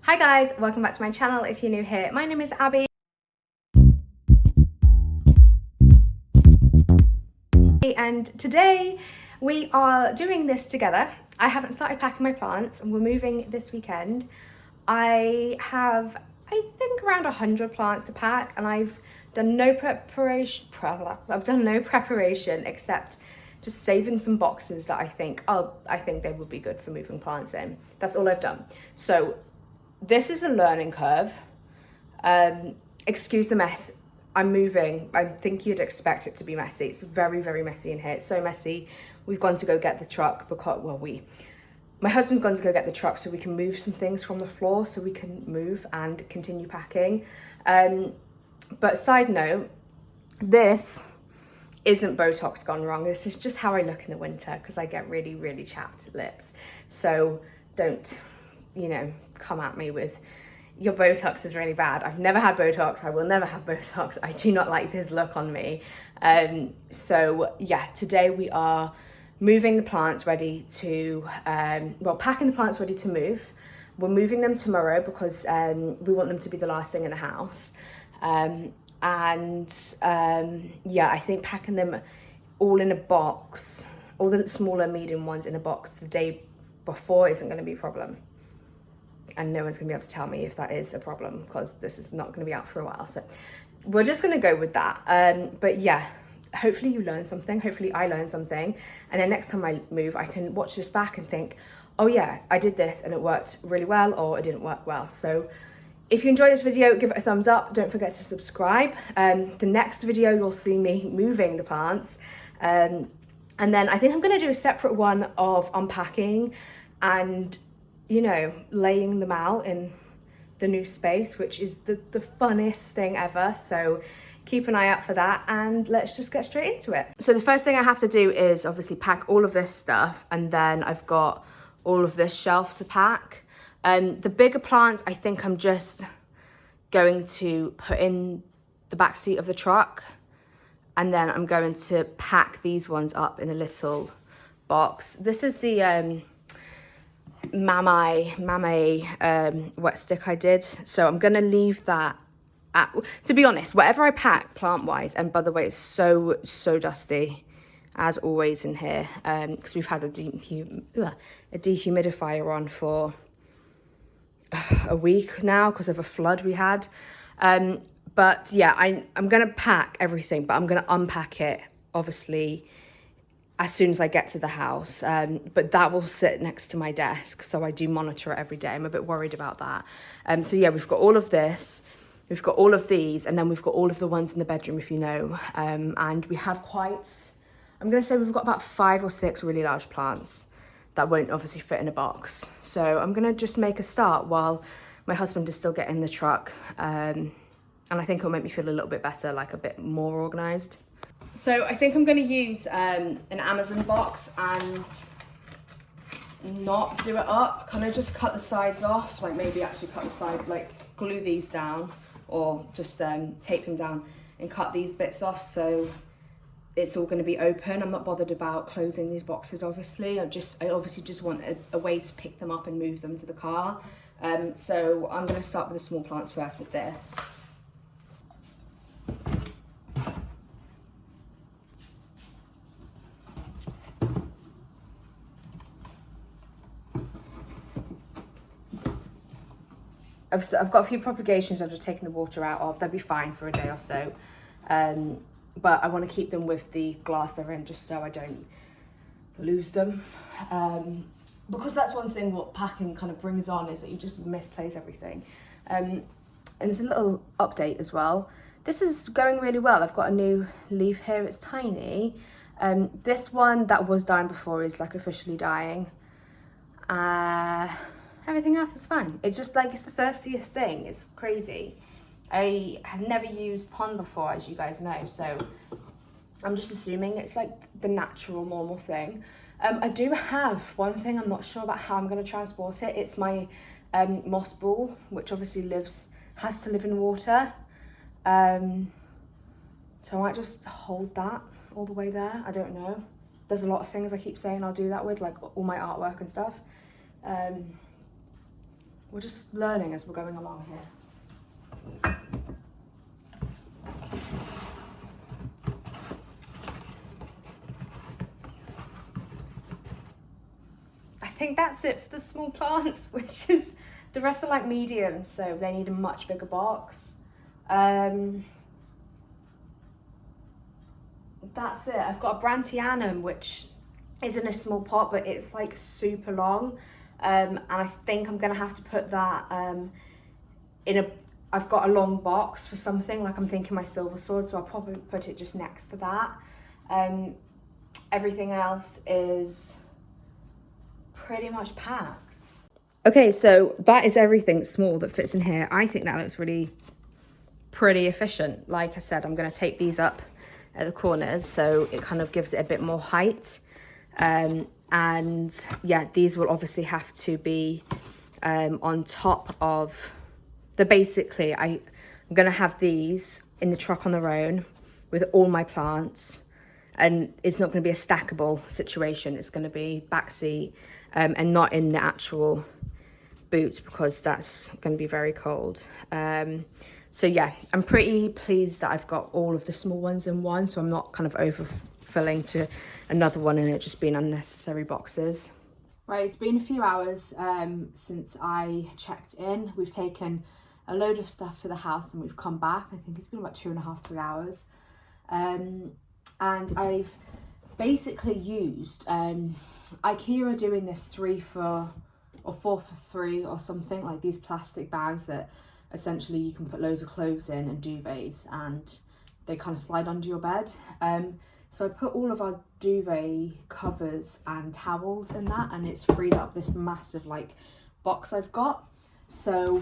Hi guys, welcome back to my channel if you're new here. My name is Abby. And today we are doing this together. I haven't started packing my plants and we're moving this weekend. I have, I think, around 100 plants to pack and I've done no preparation except just saving some boxes that I think they would be good for moving plants in. That's all I've done. So this is a learning curve. Excuse the mess. I'm moving. I think you'd expect it to be messy. It's very, very messy in here. It's so messy. We've gone to go get the truck because, my husband's gone to go get the truck so we can move some things from the floor so we can move and continue packing. But side note, this isn't Botox gone wrong. This is just how I look in the winter because I get really, really chapped lips. So don't, come at me with your Botox is really bad. I've never had Botox. I will never have Botox. I do not like this look on me. So yeah, today we are moving the plants ready to, packing the plants ready to move. We're moving them tomorrow because we want them to be the last thing in the house. I think packing them all in a box, all the smaller medium ones in a box the day before isn't going to be a problem. And no one's going to be able to tell me if that is a problem because this is not going to be out for a while. So we're just going to go with that. But yeah, hopefully you learn something. Hopefully I learn something. And then next time I move, I can watch this back and think, oh yeah, I did this and it worked really well or it didn't work well. So if you enjoyed this video, give it a thumbs up. Don't forget to subscribe. The next video, you'll see me moving the plants. And then I think I'm going to do a separate one of unpacking and laying them out in the new space, which is the funnest thing ever. So keep an eye out for that and let's just get straight into it. So the first thing I have to do is obviously pack all of this stuff and then I've got all of this shelf to pack. The bigger plants, I think I'm just going to put in the back seat of the truck and then I'm going to pack these ones up in a little box. This is the Mame wet stick I did, so I'm gonna leave that at, to be honest, whatever I pack plant wise, and by the way, it's so dusty as always in here because we've had a dehumidifier on for a week now because of a flood we had. But yeah, I'm gonna pack everything, but I'm gonna unpack it obviously as soon as I get to the house, but that will sit next to my desk, so I do monitor it every day. I'm a bit worried about that. So yeah, we've got all of this, we've got all of these, and then we've got all of the ones in the bedroom, if you know, and we have I'm gonna say we've got about 5 or 6 really large plants that won't obviously fit in a box. So I'm gonna just make a start while my husband is still getting the truck, and I think it'll make me feel a little bit better, like a bit more organized. So I think I'm going to use an Amazon box and not do it up, kind of just cut the sides off, like maybe actually cut the side, like glue these down or just tape them down and cut these bits off so it's all going to be open. I'm not bothered about closing these boxes obviously. I obviously just want a way to pick them up and move them to the car. So I'm going to start with the small plants first with this. I've got a few propagations I've just taken the water out of. They'll be fine for a day or so. But I want to keep them with the glass they're in just so I don't lose them. Because that's one thing what packing kind of brings on is that you just misplace everything. And there's a little update as well. This is going really well. I've got a new leaf here. It's tiny. This one that was dying before is like officially dying. Everything else is fine. It's just like, it's the thirstiest thing. It's crazy. I have never used pond before, as you guys know, so I'm just assuming it's like the natural, normal thing. I do have one thing, I'm not sure about how I'm going to transport it. It's my moss ball, which obviously has to live in water. So I might just hold that all the way there. I don't know. There's a lot of things I keep saying I'll do that with, like all my artwork and stuff. We're just learning as we're going along here. I think that's it for the small plants, which is, the rest are like medium, so they need a much bigger box. That's it. I've got a Brantianum, which is in a small pot, but it's like super long. And I think I'm gonna have to put that in a, I've got a long box for something, like I'm thinking my silver sword, so I'll probably put it just next to that. Everything else is pretty much packed. Okay, so that is everything small that fits in here. I think that looks really pretty efficient. Like I said, I'm going to tape these up at the corners so it kind of gives it a bit more height. And yeah, these will obviously have to be on top of the, basically I'm going to have these in the truck on their own with all my plants, and it's not going to be a stackable situation. It's going to be backseat and not in the actual boot, because that's going to be very cold. So yeah, I'm pretty pleased that I've got all of the small ones in one, so I'm not kind of overfilling to another one and it just being unnecessary boxes. Right, it's been a few hours since I checked in. We've taken a load of stuff to the house and we've come back. I think it's been about 2.5, 3 hours. And I've basically used, IKEA are doing this 3 for, or 4 for 3 or something, like these plastic bags that essentially you can put loads of clothes in and duvets, and they kind of slide under your bed. So I put all of our duvet covers and towels in that, and it's freed up this massive like box I've got. So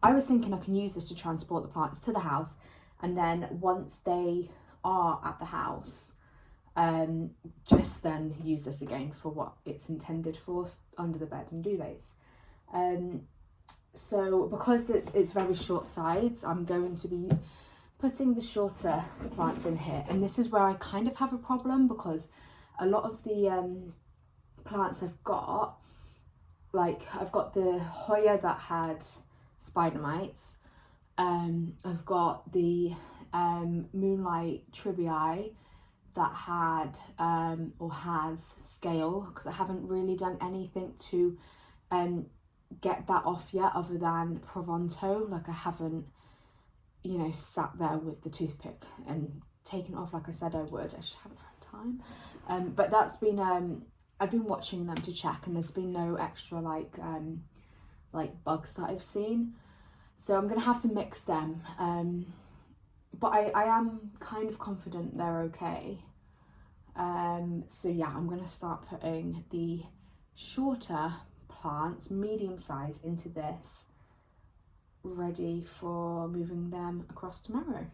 I was thinking I can use this to transport the plants to the house, and then once they are at the house, just then use this again for what it's intended for, under the bed and duvets. So because it's very short sides, I'm going to be putting the shorter plants in here, and this is where I kind of have a problem, because a lot of the plants I've got, like I've got the Hoya that had spider mites, I've got the Moonlight Tribii that had or has scale, because I haven't really done anything to get that off yet, other than Provonto. Like I haven't, you know, sat there with the toothpick and taken it off like I said I would. I just haven't had time. But that's been I've been watching them to check, and there's been no extra like bugs that I've seen, so I'm gonna have to mix them. But I am kind of confident they're okay. So yeah, I'm gonna start putting the shorter plants, medium size, into this, ready for moving them across tomorrow.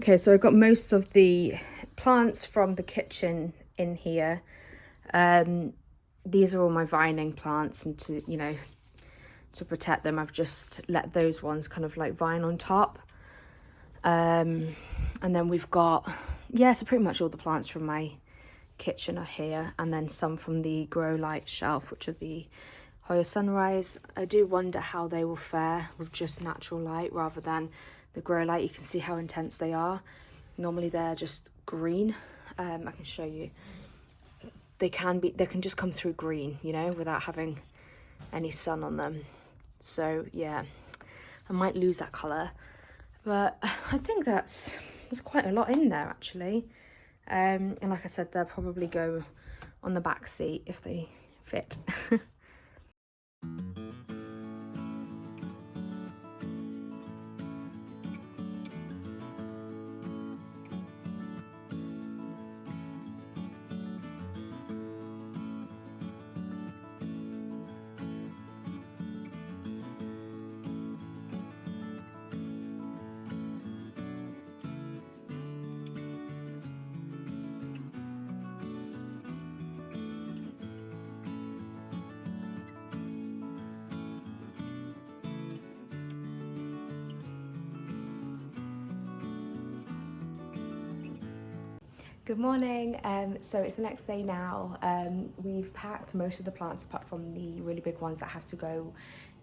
Okay, so I've got most of the plants from the kitchen in here. These are all my vining plants, and to, you know, to protect them, I've just let those ones kind of like vine on top. And then we've got, yeah, so pretty much all the plants from my kitchen are here, and then some from the grow light shelf, which are the Hoya Sunrise. I do wonder how they will fare with just natural light rather than the grow light. You can see how intense they are. Normally they're just green. I can show you. They can just come through green, you know, without having any sun on them. So yeah, I might lose that colour, but I think there's quite a lot in there actually. And like I said, they'll probably go on the back seat if they fit. Good morning. So it's the next day now. We've packed most of the plants apart from the really big ones that have to go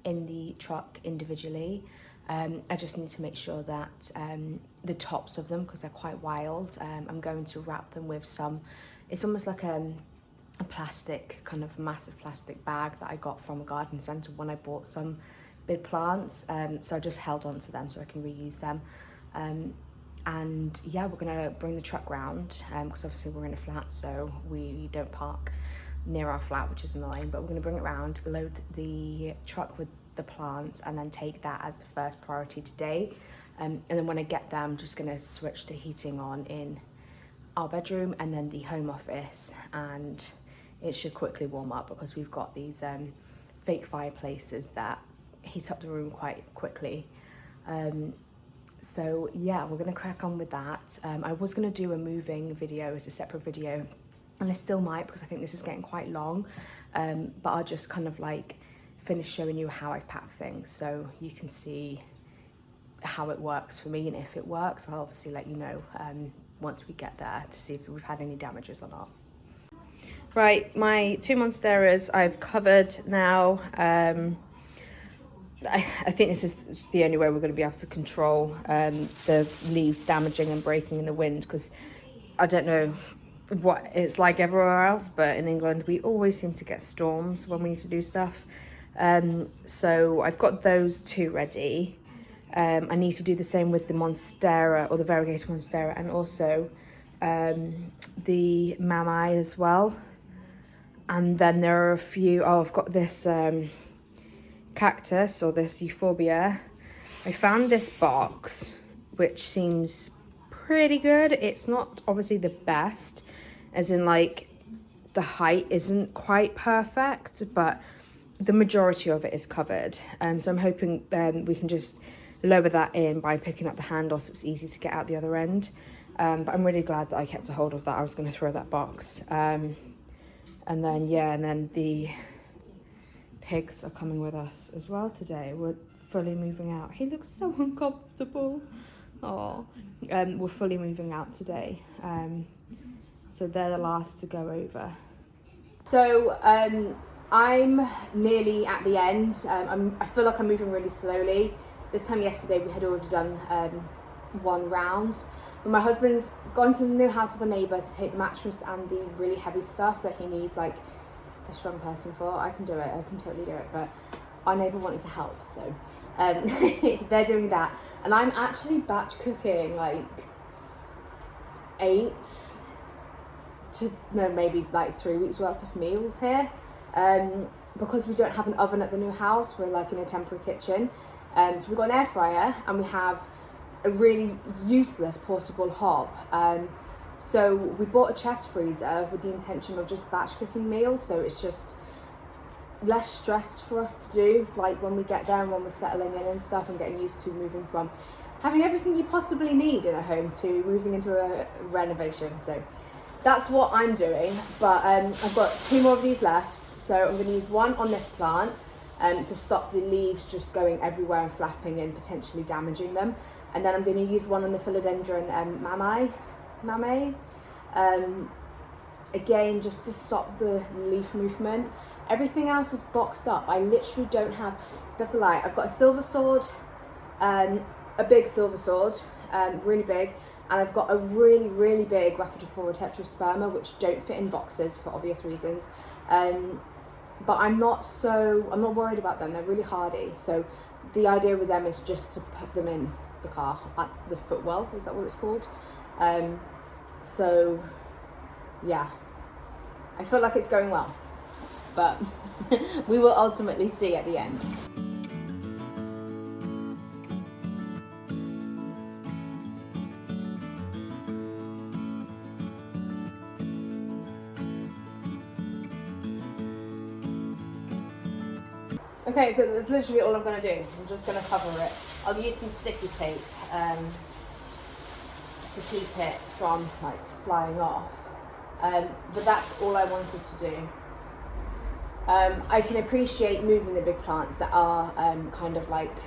in the truck individually. I just need to make sure that the tops of them, because they're quite wild, I'm going to wrap them with some, it's almost like a plastic, kind of massive plastic bag that I got from a garden centre when I bought some big plants. So I just held on to them so I can reuse them. And yeah, we're gonna bring the truck round, because obviously we're in a flat, so we don't park near our flat, which is annoying, but we're gonna bring it round, load the truck with the plants, and then take that as the first priority today. And then when I get there, I'm just gonna switch the heating on in our bedroom and then the home office, and it should quickly warm up because we've got these fake fireplaces that heat up the room quite quickly. So yeah, we're gonna crack on with that. I was gonna do a moving video as a separate video, and I still might because I think this is getting quite long, but I'll just kind of like finish showing you how I've packed things so you can see how it works for me, and if it works, I'll obviously let you know once we get there to see if we've had any damages or not. Right, my 2 monsteras I've covered now. I think this is the only way we're going to be able to control the leaves damaging and breaking in the wind, because I don't know what it's like everywhere else, but in England we always seem to get storms when we need to do stuff. So I've got those two ready. I need to do the same with the monstera, or the variegated monstera, and also the mamai as well. And then there are a few, I've got this cactus, or this euphorbia. I found this box which seems pretty good. It's not obviously the best, as in like the height isn't quite perfect, but the majority of it is covered. So I'm hoping we can just lower that in by picking up the handle so it's easy to get out the other end. But I'm really glad that I kept a hold of that. I was going to throw that box. And then yeah, and then the pigs are coming with us as well today. We're fully moving out. He looks so uncomfortable. Oh, we're fully moving out today. So they're the last to go over. So I'm nearly at the end. I feel like I'm moving really slowly. This time yesterday we had already done one round. But my husband's gone to the new house with a neighbour to take the mattress and the really heavy stuff that he needs like a strong person for. I can do it, I can totally do it, but our neighbour wanted to help, so they're doing that. And I'm actually batch cooking like maybe like 3 weeks worth of meals here. Because we don't have an oven at the new house, we're like in a temporary kitchen. So we've got an air fryer and we have a really useless portable hob. So we bought a chest freezer with the intention of just batch cooking meals, so it's just less stress for us to do, like when we get there and when we're settling in and stuff and getting used to moving from having everything you possibly need in a home to moving into a renovation. So that's what I'm doing, but I've got 2 more of these left, so I'm going to use one on this plant to stop the leaves just going everywhere and flapping and potentially damaging them. And then I'm going to use one on the philodendron mamay, again just to stop the leaf movement. Everything else is boxed up. I literally don't have, that's a lie, I've got a silver sword, a big silver sword, really big, and I've got a really, really big Rhaphidophora tetrasperma, which don't fit in boxes for obvious reasons. But I'm not worried about them. They're really hardy. So the idea with them is just to put them in the car at the footwell. Is that what it's called? So yeah, I feel like it's going well, but we will ultimately see at the end. Okay, so that's literally all I'm going to do. I'm just going to cover it. I'll use some sticky tape to keep it from like flying off. But that's all I wanted to do. I can appreciate moving the big plants that are kind of like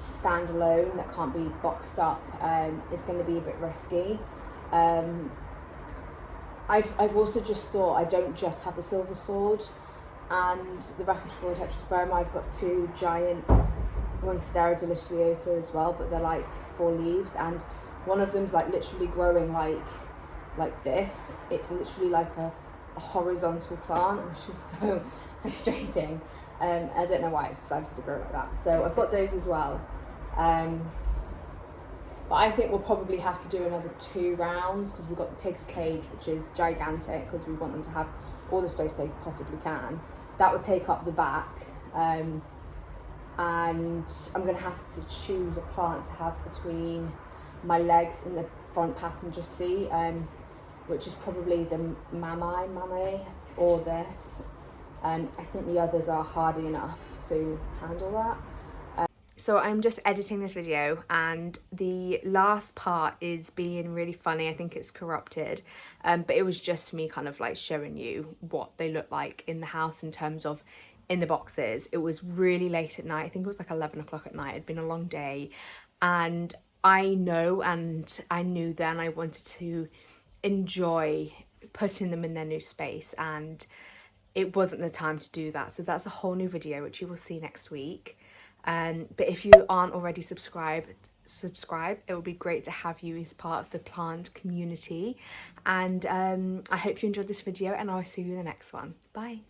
standalone, that can't be boxed up. It's going to be a bit risky. I've also just thought I don't just have the silver sword. and the rapid flora tetrasperma. I've got 2 giant Monstera deliciosa as well, but they're like 4 leaves, and one of them's like literally growing like this. It's literally like a horizontal plant, which is so frustrating. I don't know why it's decided to grow like that. So I've got those as well. But I think we'll probably have to do another 2 rounds, because we've got the pig's cage, which is gigantic, because we want them to have all the space they possibly can. That would take up the back. And I'm going to have to choose a plant to have between my legs in the front passenger seat, which is probably the mame or this. I think the others are hardy enough to handle that. So I'm just editing this video, and the last part is being really funny. I think it's corrupted, but it was just me kind of like showing you what they look like in the house in terms of in the boxes. It was really late at night. I think it was like 11 o'clock at night. It'd been a long day, and I know, and I knew then I wanted to enjoy putting them in their new space, and it wasn't the time to do that. So that's a whole new video, which you will see next week. But if you aren't already subscribe. It would be great to have you as part of the plant community, and I hope you enjoyed this video, and I'll see you in the next one. Bye.